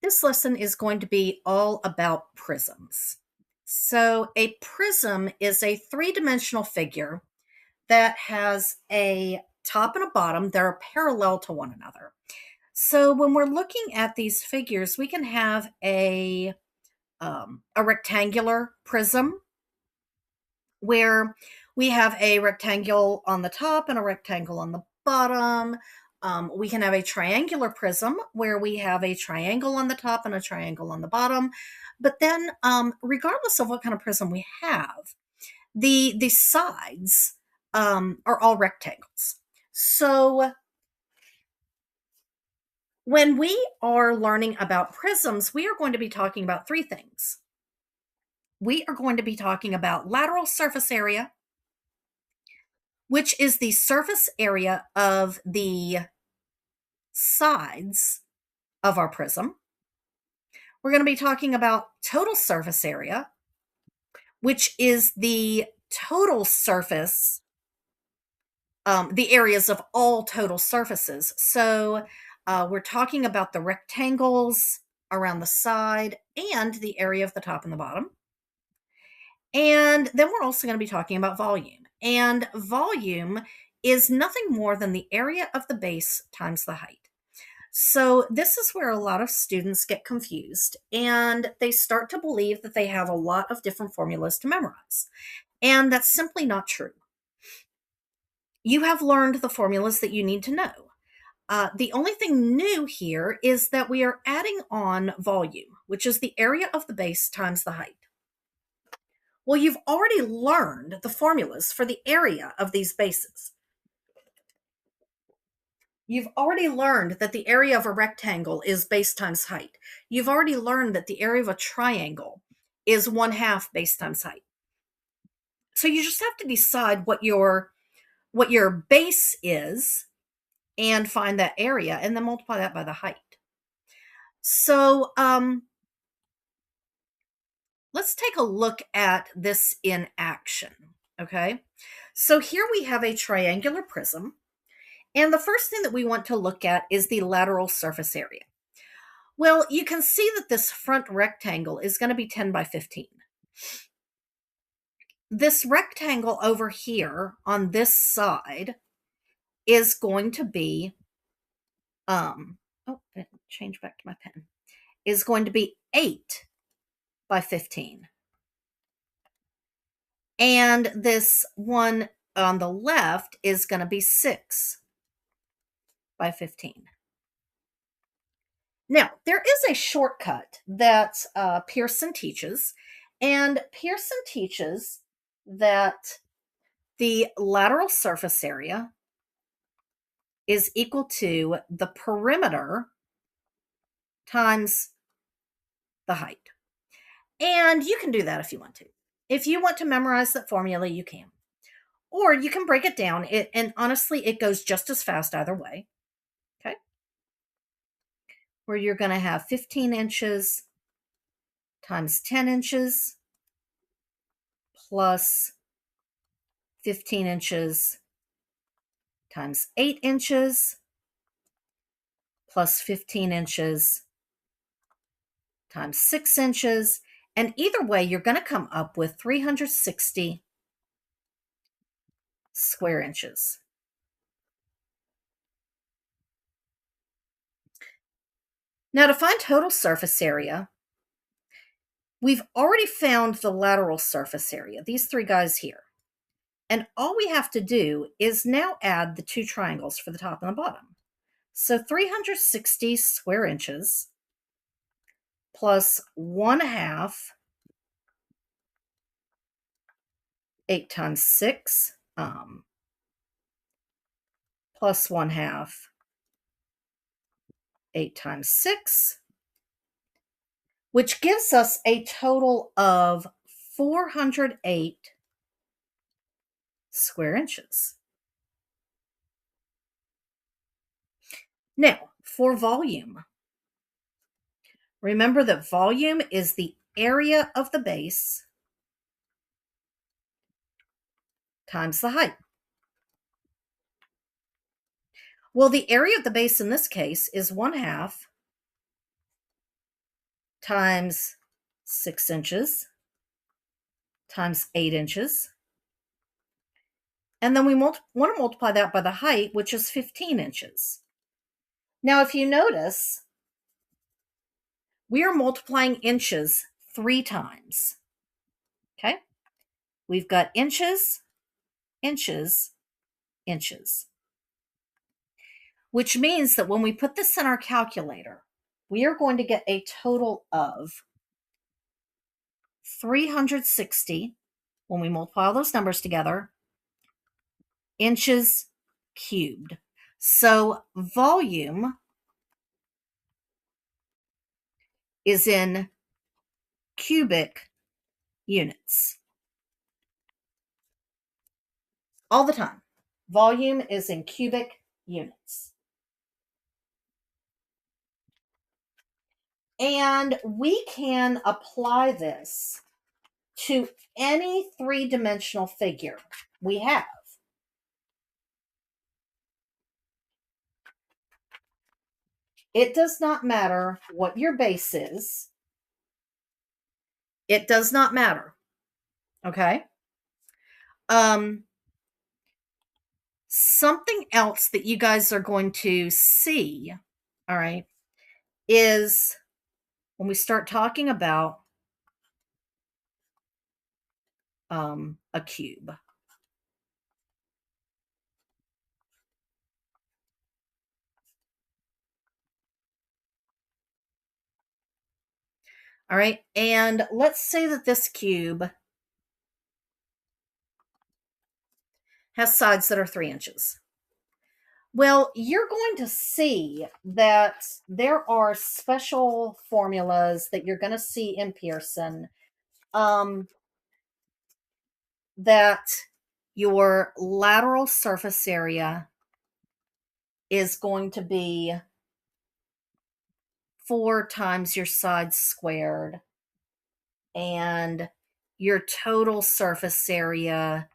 This lesson is going to be all about prisms. So, a prism is a three-dimensional figure that has a top and a bottom that are parallel to one another. So, when we're looking at these figures, we can have a rectangular prism where we have a rectangle on the top and a rectangle on the bottom. We can have a triangular prism where we have a triangle on the top and a triangle on the bottom. But then, regardless of what kind of prism we have, the sides are all rectangles. So when we are learning about prisms, we are going to be talking about three things. We are going to be talking about lateral surface area, which is the surface area of the sides of our prism. We're going to be talking about total surface area, which is the total surface, the areas of all total surfaces. So we're talking about the rectangles around the side and the area of the top and the bottom. And then we're also going to be talking about volume. And volume is nothing more than the area of the base times the height. So, this is where a lot of students get confused and they start to believe that they have a lot of different formulas to memorize. And that's simply not true. You have learned the formulas that you need to know. The only thing new here is that we are adding on volume, which is the area of the base times the height. Well, you've already learned the formulas for the area of these bases. You've already learned that the area of a rectangle is base times height. You've already learned that the area of a triangle is 1/2 base times height. So you just have to decide what your base is and find that area and then multiply that by the height. So let's take a look at this in action. Okay. So here we have a triangular prism. And the first thing that we want to look at is the lateral surface area. Well, you can see that this front rectangle is going to be 10 by 15. This rectangle over here on this side is going to be, change back to my pen, is going to be 8 by 15. And this one on the left is going to be 6 by 15. Now, there is a shortcut that Pearson teaches, and Pearson teaches that the lateral surface area is equal to the perimeter times the height. And you can do that if you want to. If you want to memorize that formula, you can. Or you can break it down, and honestly, it goes just as fast either way. Okay? Where you're going to have 15 inches times 10 inches plus 15 inches times 8 inches plus 15 inches times 6 inches. And either way, you're going to come up with 360 square inches. Now, to find total surface area, we've already found the lateral surface area, these three guys here. And all we have to do is now add the two triangles for the top and the bottom. So 360 square inches plus 1/2, 8 times 6, plus 1/2, 8 times 6, which gives us a total of 408 square inches. Now, for volume, remember that volume is the area of the base times the height. Well, the area of the base in this case is 1/2 times 6 inches times 8 inches. And then we want to multiply that by the height, which is 15 inches. Now, if you notice, we are multiplying inches 3 times. Okay? We've got inches, inches, inches. Which means that when we put this in our calculator, we are going to get a total of 360, when we multiply all those numbers together, inches cubed. So volume is in cubic units. All the time. Volume is in cubic units. And we can apply this to any three-dimensional figure we have. It does not matter what your base is. It does not matter. Okay? Something else that you guys are going to see, all right, is when we start talking about a cube. All right, and let's say that this cube has sides that are 3 inches. Well, you're going to see that there are special formulas that you're going to see in Pearson that your lateral surface area is going to be 4 times your side squared, and your total surface area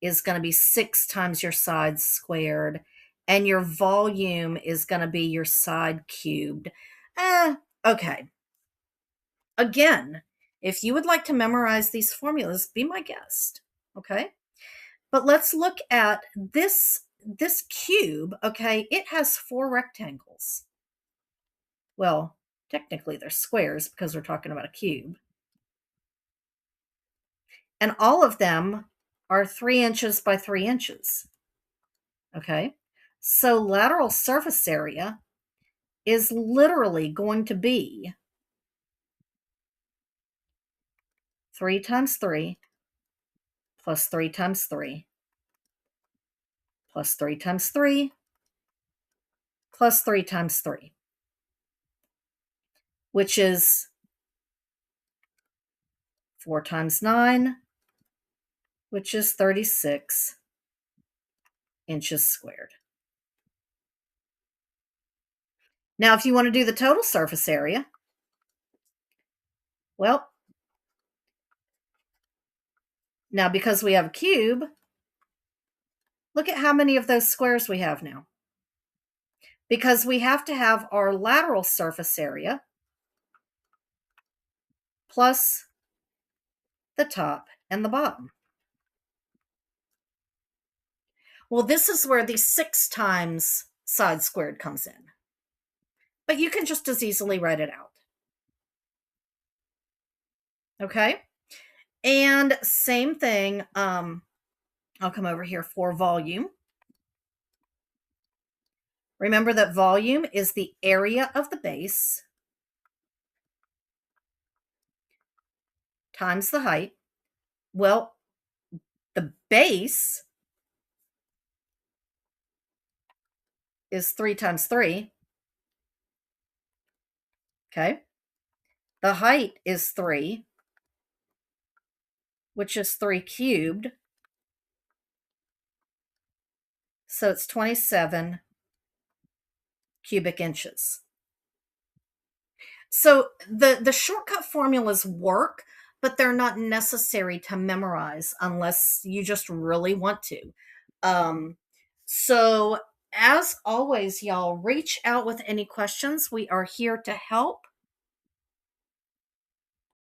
is going to be 6 times your side squared, and your volume is going to be your side cubed. Okay. Again, if you would like to memorize these formulas, be my guest. Okay? But let's look at this cube. Okay, it has 4 rectangles. Well, technically they're squares because we're talking about a cube. And all of them are 3 inches by 3 inches. Okay? So lateral surface area is literally going to be 3 times 3 plus 3 times 3 plus 3 times 3 plus 3 times 3, which is 4 times 9, which is 36 inches squared. Now, if you want to do the total surface area, well, now because we have a cube, look at how many of those squares we have now. Because we have to have our lateral surface area plus the top and the bottom. Well, this is where the 6 times side squared comes in. But you can just as easily write it out. Okay? And same thing, I'll come over here for volume. Remember that volume is the area of the base times the height. Well, the base is 3 times 3. Okay? The height is 3, which is 3 cubed. So it's 27 cubic inches. So the shortcut formulas work, but they're not necessary to memorize unless you just really want to. So as always, y'all, reach out with any questions. We are here to help.